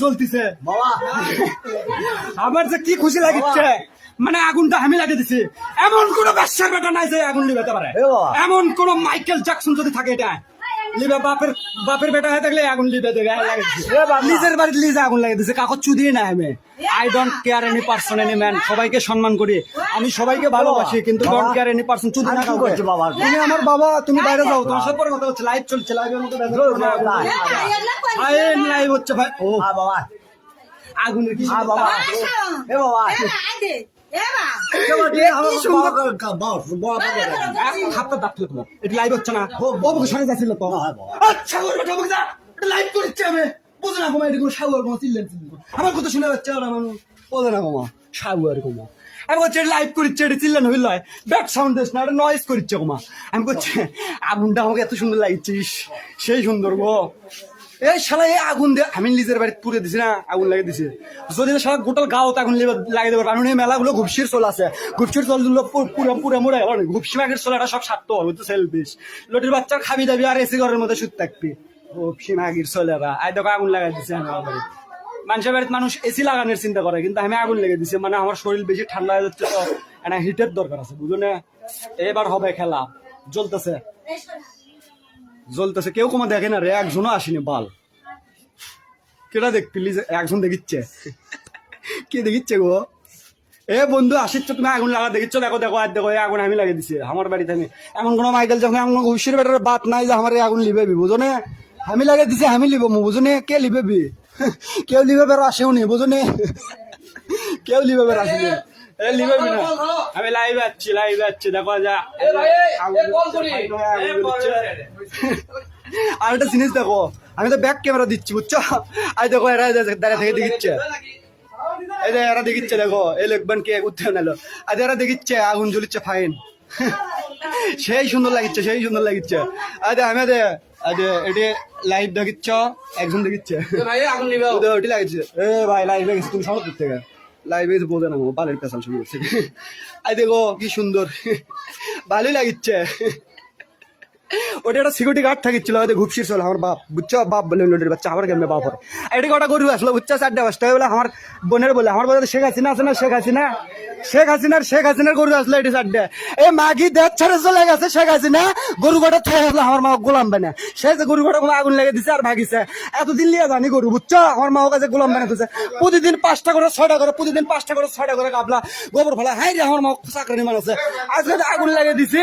চলতেছে বাবা, আমার যে কি খুশি লাগিচ্ছে, মানে আগুনটা আমি লাগিয়ে দিছি। এমন কোন ব্যবসার বেটা নাই যে আগুন লিবাতে পারে, এমন কোন মাইকেল জ্যাকসন যদি থাকে এটা লিবা বাপের বেটা হয়ে থাকলে আগুন লিবে দেবে। নিজের বাড়িতে লিজে আগুন লাগিয়ে দিছে, কাকর চুদি না। আমি I don't care any person any man, সবাইকে সম্মান করি, আমি সবাইকে ভালোবাসি, কিন্তু ডোন্ট কেয়ার এনি পার্সন চুদি না কাউকে। তুমি আমার বাবা, তুমি বাইরে যাও, তোমার সাথে পরে কথা হচ্ছে। লাইভ চলছে, লাইভের মধ্যে লাইভ হচ্ছে ভাই। ও বাবা আগুনের কি বাবা, এ বাবা লাইভ হচ্ছে না, সরে যাচ্ছিল তো। আচ্ছা লাইভ করছে, আমি বোঝে না কমা, এরকম সাগুয়ার কমা চিল্লেন আমার কথা শুনে যাচ্ছে, বোঝে না কমা সাগুয়ার কমা। আমি বলছি লাইভ করছে, এটা চিল্লেন হইল, ব্যাক সাউন্ড দিস না, এটা নয়েজ করছে কমা। আমি বলছি আগুনটা আমাকে এত সুন্দর লাগছিস, সেই সুন্দর গো। এই শালা এই আগুন দিয়ে আমি নিজের বাড়িতে পুড়ে দিছি না, আগুন লাগিয়ে দিছি। যদি শালা গোটাল গাঁও আগুন লাগিয়ে দেবো, কারণ এই মেলাগুলো ঘুপসির চল আছে, ঘুপসির চল দিল পুরা মোড়ে গেল। ঘুপসি মাগের চল এটা সব স্বার্থ হবে তো, সেলফিশ। লটির বাচ্চার খাবি দাবি আর এসি ঘরের মধ্যে শুতে থাকবি। ঘুপসি মাগির চলেরা আই দেখো আগুন লাগাই দিছি আমার বাড়ি। মানুষের বাড়িতে মানুষ এসি লাগানোর চিন্তা করে, কিন্তু আমি আগুন লেগে দিছি। মানে আমার শরীর বেশি ঠান্ডা হয়ে যাচ্ছে তো, একটা হিটের দরকার আছে, বুঝো না। এবার হবে খেলা, জ্বলতেছে জ্বলতেছে, কেউ কমা দেখে না রে, একজনও আসেনি বাল। কেটা দেখ প্লিজ, একজন দেখিচ্ছে, কে দেখিচ্ছে গো? এ বন্ধু আসিচ্ছ, তুমি আগুন লাগা দেখিচ্ছ, দেখো দেখো আর দেখো আগুন আমি লাগিয়ে দিছি আমার বাড়িতে। আমি এমন কোনো মাইকেল যখন এমন ঘুষির বেটার বাত নাই যে আমার আগুন লিবেবি, বুঝো না। আমি লাগিয়ে দিছি, আমি লিব, বুঝো না। কে লিবেবি? কেউ লিবে বের আসেও নি, বুঝো না। কেউ লিবে বের আসেনি, এ লিবেবি না। আমি লাইভে আসছি দেখো যা। আর একটা জিনিস দেখো, আমি তো ব্যাক ক্যামেরা দিচ্ছি, বুঝছো। আই দেখো এরা দাঁড়িয়ে থেকে দেখিচ্ছে, এই যে এরা দেখিচ্ছে, দেখো এই লোকবান কে উঠতে নিল, আজ এরা দেখিচ্ছে আগুন জ্বলিচ্ছে, ফাইন। সেই সুন্দর লাগিচ্ছে, সেই সুন্দর লাগিচ্ছে। আরে আমি এটি লাইভ দেখিচ্ছ, একজন দেখিচ্ছে ওটি লাগিচ্ছে। এ ভাই লাইভ লাগিচ্ছে, তুমি সব থেকে লাইভে বোঝে না, বালের পেশাল শুরু হচ্ছে। আই দেখো কি সুন্দর, ভালোই লাগিচ্ছে। ওটা একটা সিকিউরিটি গার্ড থাকিছিল, হয়তো ঘুপসির চল আমার বাপ, বুঝছো। বাপ বলে লোটের বাচ্চা, আমার কেমন বাপ হয়। এটি কটা গরু আসলো, বুঝছো, 4টা 5টা বলে আমার বোনের বলে, আমার বলে শেখ হাসিনা আছে না, শেখ হাসিনার গরু আসলো এটি 4টা। এই মাগি দেশ ছেড়ে চলে গেছে শেখ হাসিনা, গরু কটা থেকে আসলো আমার মা গোলাম বানা। সে যে গরু কটা আগুন লেগে দিছে আর ভাগিছে। এতদিন লিয়ে জানি গরু, বুঝছো, আমার মা কাছে গোলাম বানা দিচ্ছে। প্রতিদিন 5টা করে 6টা করে, প্রতিদিন 5টা করে 6টা করে কাবলা গোবর ফেলা। হাই রে আমার মা চাকরি মানুষ আছে, আজকে আগুন লেগে দিছে।